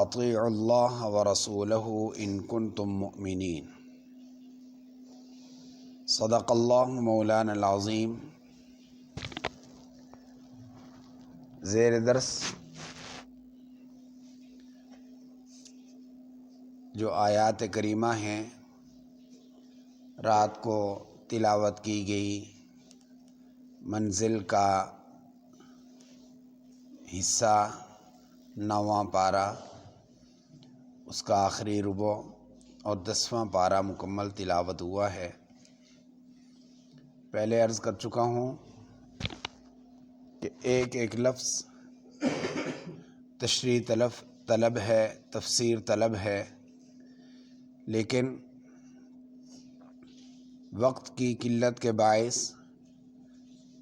وَأَطِيعُوا اللَّهَ وَرَسُولَهُ إِن كُنتُم مُؤْمِنِينَ۔ صدق اللہ مولانا العظیم۔ زیر درس جو آیات کریمہ ہیں رات کو تلاوت کی گئی، منزل کا حصہ 9واں پارہ، اس کا آخری ربع اور 10واں پارہ مکمل تلاوت ہوا ہے۔ پہلے عرض کر چکا ہوں کہ ایک ایک لفظ تشریح طلب ہے، تفسیر طلب ہے، لیکن وقت کی قلت کے باعث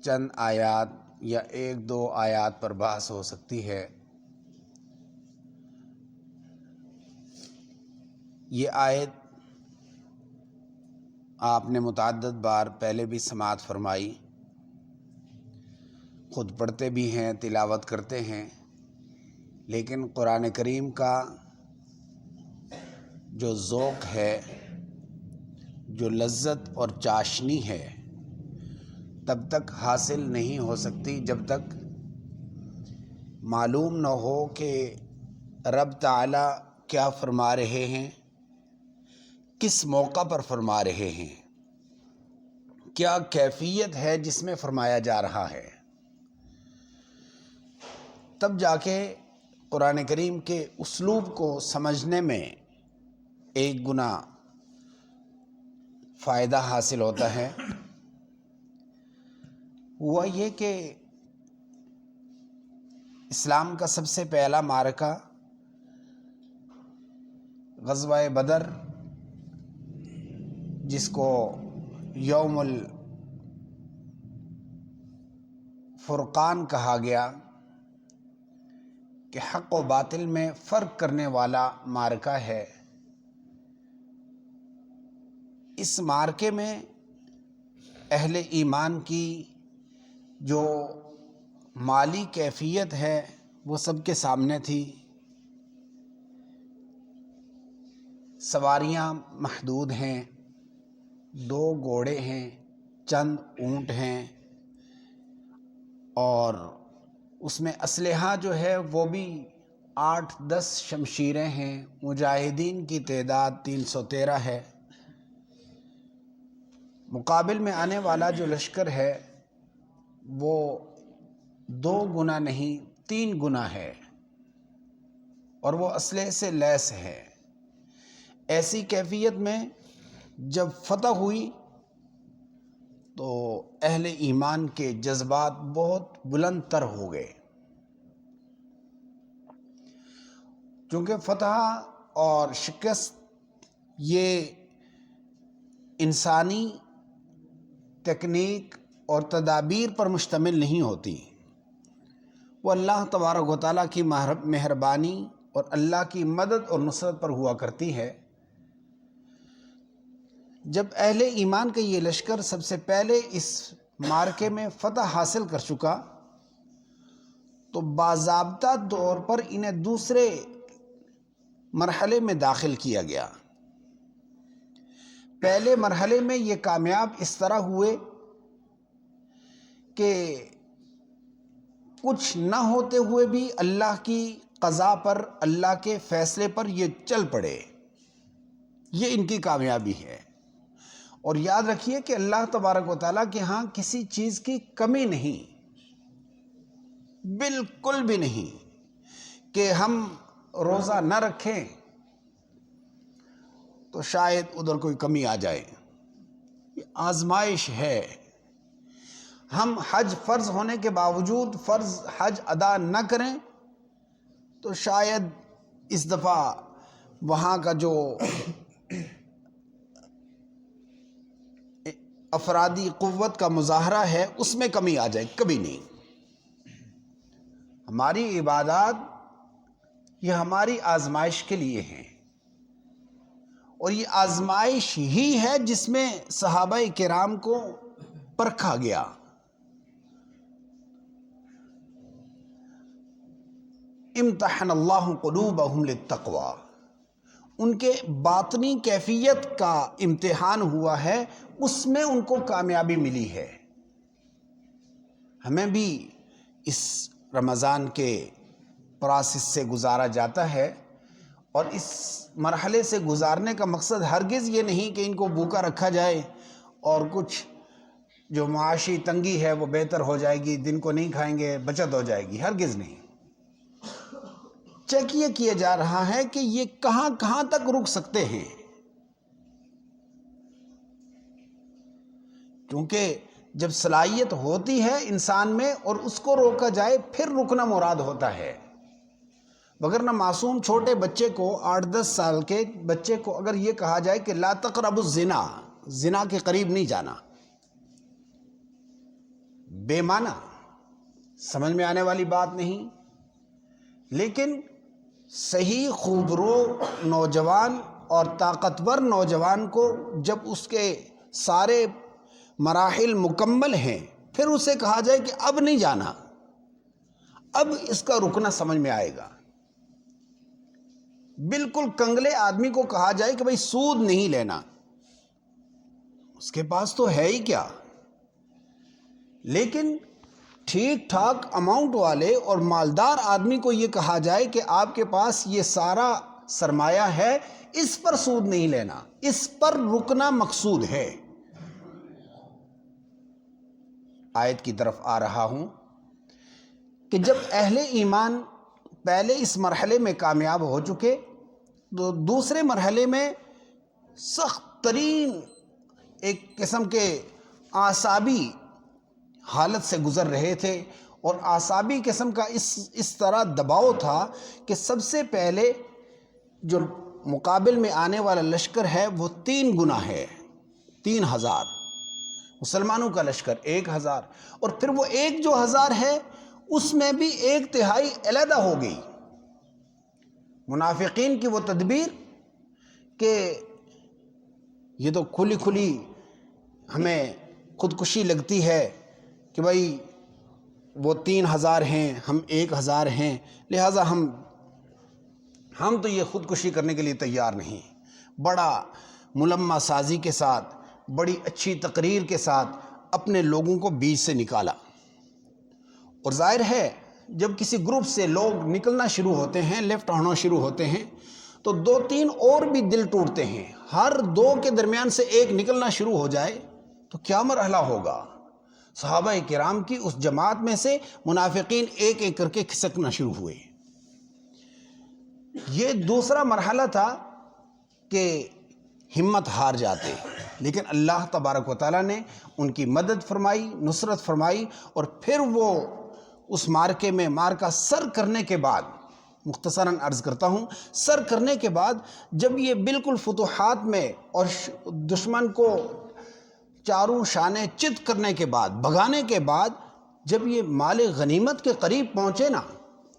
چند آیات یا ایک دو آیات پر بحث ہو سکتی ہے۔ یہ آیت آپ نے متعدد بار پہلے بھی سماعت فرمائی، خود پڑھتے بھی ہیں، تلاوت کرتے ہیں، لیکن قرآن کریم کا جو ذوق ہے، جو لذت اور چاشنی ہے، تب تک حاصل نہیں ہو سکتی جب تک معلوم نہ ہو کہ رب تعالیٰ کیا فرما رہے ہیں، کس موقع پر فرما رہے ہیں، کیا کیفیت ہے جس میں فرمایا جا رہا ہے۔ تب جا کے قرآن کریم کے اسلوب کو سمجھنے میں ایک گنا فائدہ حاصل ہوتا ہے۔ ہوا یہ کہ اسلام کا سب سے پہلا معرکہ غزوہ بدر، جس کو یوم الفرقان کہا گیا، کہ حق و باطل میں فرق کرنے والا معرکہ ہے، اس معرکے میں اہل ایمان کی جو مالی کیفیت ہے وہ سب کے سامنے تھی۔ سواریاں محدود ہیں، 2 گھوڑے ہیں، چند اونٹ ہیں، اور اس میں اسلحہ جو ہے وہ بھی 8-10 شمشیریں ہیں۔ مجاہدین کی تعداد 313 ہے۔ مقابل میں آنے والا جو لشکر ہے وہ 2 گنا نہیں 3 گنا ہے، اور وہ اسلحے سے لیس ہے۔ ایسی کیفیت میں جب فتح ہوئی تو اہل ایمان کے جذبات بہت بلند تر ہو گئے، چونکہ فتح اور شکست یہ انسانی تکنیک اور تدابیر پر مشتمل نہیں ہوتی، وہ اللہ تبارک و تعالیٰ کی مہربانی اور اللہ کی مدد اور نصرت پر ہوا کرتی ہے۔ جب اہل ایمان کا یہ لشکر سب سے پہلے اس معرکے میں فتح حاصل کر چکا تو باضابطہ طور پر انہیں دوسرے مرحلے میں داخل کیا گیا۔ پہلے مرحلے میں یہ کامیاب اس طرح ہوئے کہ کچھ نہ ہوتے ہوئے بھی اللہ کی قضا پر، اللہ کے فیصلے پر یہ چل پڑے، یہ ان کی کامیابی ہے۔ اور یاد رکھیے کہ اللہ تبارک و تعالیٰ کے ہاں کسی چیز کی کمی نہیں، بالکل بھی نہیں کہ ہم روزہ نہ رکھیں تو شاید ادھر کوئی کمی آ جائے۔ یہ آزمائش ہے۔ ہم حج فرض ہونے کے باوجود فرض حج ادا نہ کریں تو شاید اس دفعہ وہاں کا جو افرادی قوت کا مظاہرہ ہے اس میں کمی آ جائے، کبھی نہیں۔ ہماری عبادات یہ ہماری آزمائش کے لیے ہیں، اور یہ آزمائش ہی ہے جس میں صحابہ کرام کو پرکھا گیا۔ امتحن اللہ قلوبہم للتقوی، ان کے باطنی کیفیت کا امتحان ہوا ہے، اس میں ان کو کامیابی ملی ہے۔ ہمیں بھی اس رمضان کے پروسیس سے گزارا جاتا ہے، اور اس مرحلے سے گزارنے کا مقصد ہرگز یہ نہیں کہ ان کو بھوکا رکھا جائے اور کچھ جو معاشی تنگی ہے وہ بہتر ہو جائے گی، دن کو نہیں کھائیں گے بچت ہو جائے گی، ہرگز نہیں۔ چیک یہ کیا جا رہا ہے کہ یہ کہاں کہاں تک رک سکتے ہیں، کیونکہ جب صلاحیت ہوتی ہے انسان میں اور اس کو روکا جائے پھر رکنا مراد ہوتا ہے، وگرنہ معصوم چھوٹے بچے کو 8-10 سال کے بچے کو اگر یہ کہا جائے کہ لا تقربوا الزنا، زنا کے قریب نہیں جانا، بے معنی، سمجھ میں آنے والی بات نہیں۔ لیکن صحیح خوبرو نوجوان اور طاقتور نوجوان کو جب اس کے سارے مراحل مکمل ہیں پھر اسے کہا جائے کہ اب نہیں جانا، اب اس کا رکنا سمجھ میں آئے گا۔ بالکل کنگلے آدمی کو کہا جائے کہ بھئی سود نہیں لینا، اس کے پاس تو ہے ہی کیا، لیکن ٹھیک ٹھاک اماؤنٹ والے اور مالدار آدمی کو یہ کہا جائے کہ آپ کے پاس یہ سارا سرمایہ ہے، اس پر سود نہیں لینا، اس پر رکنا مقصود ہے۔ آیت کی طرف آ رہا ہوں کہ جب اہل ایمان پہلے اس مرحلے میں کامیاب ہو چکے تو دوسرے مرحلے میں سخت ترین ایک قسم کے اعصابی حالت سے گزر رہے تھے، اور اعصابی قسم کا اس طرح دباؤ تھا کہ سب سے پہلے جو مقابل میں آنے والا لشکر ہے وہ 3 گنا ہے، 3000 مسلمانوں کا لشکر 1000، اور پھر وہ ایک جو 1000 ہے اس میں بھی 1/3 علیحدہ ہو گئی۔ منافقین کی وہ تدبیر کہ یہ تو کھلی کھلی ہمیں خودکشی لگتی ہے کہ بھائی وہ 3000 ہیں ہم 1000 ہیں، لہٰذا ہم تو یہ خودکشی کرنے کے لیے تیار نہیں۔ بڑا ملمہ سازی کے ساتھ، بڑی اچھی تقریر کے ساتھ اپنے لوگوں کو بیچ سے نکالا، اور ظاہر ہے جب کسی گروپ سے لوگ نکلنا شروع ہوتے ہیں، لیفٹ ہونا شروع ہوتے ہیں، تو 2-3 اور بھی دل ٹوٹتے ہیں۔ ہر 2 کے درمیان سے ایک نکلنا شروع ہو جائے تو کیا مرحلہ ہوگا۔ صحابہ کرام کی اس جماعت میں سے منافقین ایک ایک کر کے کھسکنا شروع ہوئے۔ یہ دوسرا مرحلہ تھا کہ ہمت ہار جاتے، لیکن اللہ تبارک و تعالیٰ نے ان کی مدد فرمائی، نصرت فرمائی، اور پھر وہ اس مارکے میں مارکہ سر کرنے کے بعد، مختصراً عرض کرتا ہوں، سر کرنے کے بعد جب یہ بالکل فتوحات میں اور دشمن کو چاروں شانے چت کرنے کے بعد، بھگانے کے بعد، جب یہ مال غنیمت کے قریب پہنچے نا،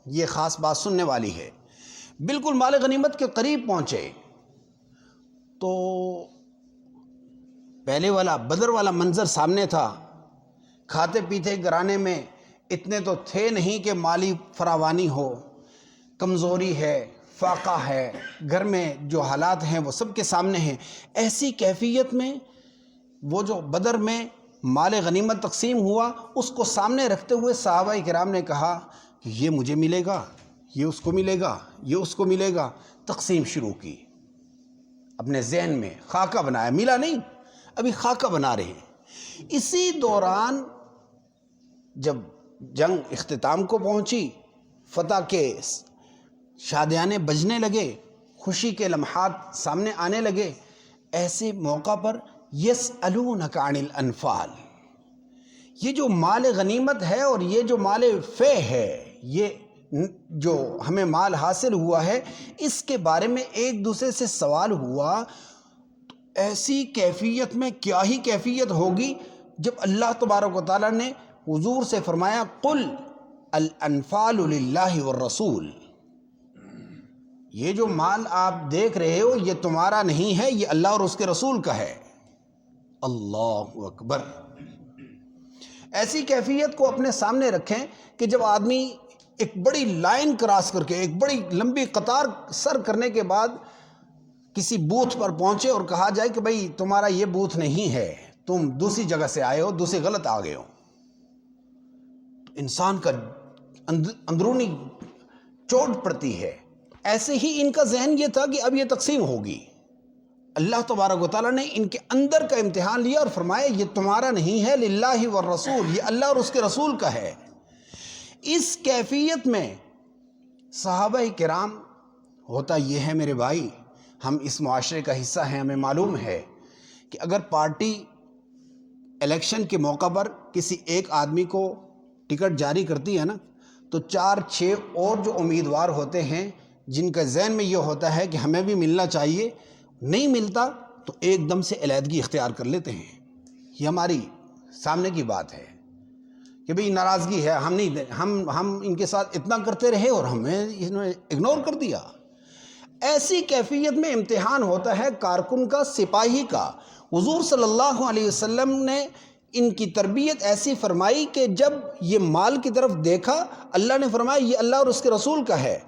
یہ خاص بات سننے والی ہے، بالکل مال غنیمت کے قریب پہنچے تو پہلے والا بدر والا منظر سامنے تھا۔ کھاتے پیتے گھرانے میں اتنے تو تھے نہیں کہ مالی فراوانی ہو، کمزوری ہے، فاقہ ہے، گھر میں جو حالات ہیں وہ سب کے سامنے ہیں۔ ایسی کیفیت میں وہ جو بدر میں مال غنیمت تقسیم ہوا، اس کو سامنے رکھتے ہوئے صحابہ کرام نے کہا کہ یہ مجھے ملے گا، یہ اس کو ملے گا، یہ اس کو ملے گا۔ تقسیم شروع کی، اپنے ذہن میں خاکہ بنایا، ملا نہیں، ابھی خاکہ بنا رہے ہیں۔ اسی دوران جب جنگ اختتام کو پہنچی، فتح کے شادیانے بجنے لگے، خوشی کے لمحات سامنے آنے لگے، ایسے موقع پر یسألونک عن الانفال، یہ جو مال غنیمت ہے اور یہ جو مال فے ہے، یہ جو ہمیں مال حاصل ہوا ہے، اس کے بارے میں ایک دوسرے سے سوال ہوا۔ ایسی کیفیت میں کیا ہی کیفیت ہوگی جب اللہ تبارک و تعالیٰ نے حضور سے فرمایا قل الانفال للہ والرسول، یہ جو مال آپ دیکھ رہے ہو یہ تمہارا نہیں ہے، یہ اللہ اور اس کے رسول کا ہے۔ اللہ اکبر۔ ایسی کیفیت کو اپنے سامنے رکھیں کہ جب آدمی ایک بڑی لائن کراس کر کے، ایک بڑی لمبی قطار سر کرنے کے بعد کسی بوتھ پر پہنچے اور کہا جائے کہ بھئی تمہارا یہ بوتھ نہیں ہے، تم دوسری جگہ سے آئے ہو، دوسری غلط آ گئے ہو، تو انسان کا اندرونی چوٹ پڑتی ہے۔ ایسے ہی ان کا ذہن یہ تھا کہ اب یہ تقسیم ہوگی۔ اللہ تبارک و تعالیٰ نے ان کے اندر کا امتحان لیا اور فرمایا یہ تمہارا نہیں ہے، للہ والرسول، یہ اللہ اور اس کے رسول کا ہے۔ اس کیفیت میں صحابہ کرام، ہوتا یہ ہے میرے بھائی، ہم اس معاشرے کا حصہ ہیں، ہمیں معلوم ہے کہ اگر پارٹی الیکشن کے موقع پر کسی ایک آدمی کو ٹکٹ جاری کرتی ہے نا، تو 4-6 اور جو امیدوار ہوتے ہیں جن کا ذہن میں یہ ہوتا ہے کہ ہمیں بھی ملنا چاہیے، نہیں ملتا تو ایک دم سے علیحدگی اختیار کر لیتے ہیں۔ یہ ہماری سامنے کی بات ہے کہ بھئی ناراضگی ہے، ہم ان کے ساتھ اتنا کرتے رہے اور ہمیں انہوں نے اگنور کر دیا۔ ایسی کیفیت میں امتحان ہوتا ہے کارکن کا، سپاہی کا۔ حضور صلی اللہ علیہ وسلم نے ان کی تربیت ایسی فرمائی کہ جب یہ مال کی طرف دیکھا، اللہ نے فرمایا یہ اللہ اور اس کے رسول کا ہے،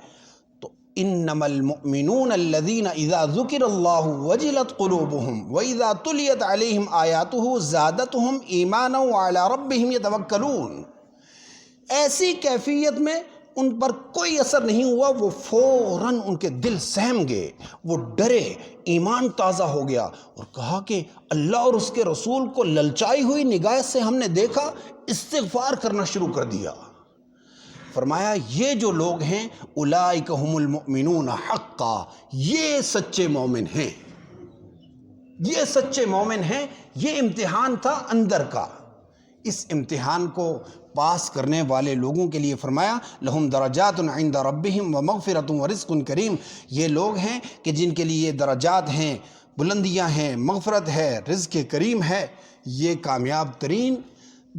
تو انما المؤمنون الذین اذا ذکر اللہ وجلت قلوبہم واذا تلیت علیہم آیاتہ زادتہم ایمانا وعلی ربہم یتوکلون۔ ایسی کیفیت میں ان پر کوئی اثر نہیں ہوا، وہ فوراً ان کے دل سہم گئے، وہ ڈرے، ایمان تازہ ہو گیا اور کہا کہ اللہ اور اس کے رسول کو للچائی ہوئی نگاہ سے ہم نے دیکھا، استغفار کرنا شروع کر دیا۔ فرمایا یہ جو لوگ ہیں اولئک هم المؤمنون حقا، یہ سچے مومن ہیں، یہ سچے مومن ہیں۔ یہ امتحان تھا اندر کا۔ اس امتحان کو پاس کرنے والے لوگوں کے لیے فرمایا لہم درجات عند ربہم ومغفرۃ ورزق کریم۔ یہ لوگ ہیں کہ جن کے لیے درجات ہیں، بلندیاں ہیں، مغفرت ہے، رزق کریم ہے۔ یہ کامیاب ترین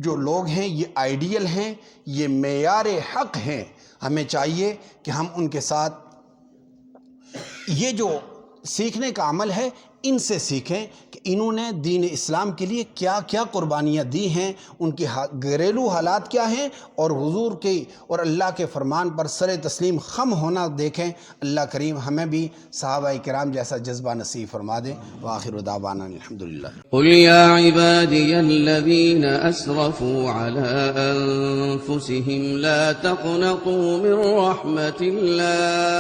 جو لوگ ہیں، یہ آئیڈیل ہیں، یہ معیار حق ہیں۔ ہمیں چاہیے کہ ہم ان کے ساتھ یہ جو سیکھنے کا عمل ہے ان سے سیکھیں کہ انہوں نے دین اسلام کے لیے کیا کیا قربانیاں دی ہیں، ان کی گھریلو حالات کیا ہیں، اور حضور کے اور اللہ کے فرمان پر سر تسلیم خم ہونا دیکھیں۔ اللہ کریم ہمیں بھی صحابہ کرام جیسا جذبہ نصیب فرما دے۔ وآخر دعوانا الحمدللہ۔ قل یا عبادی الذین اسرفوا علی انفسهم لا تقنطوا من رحمت اللہ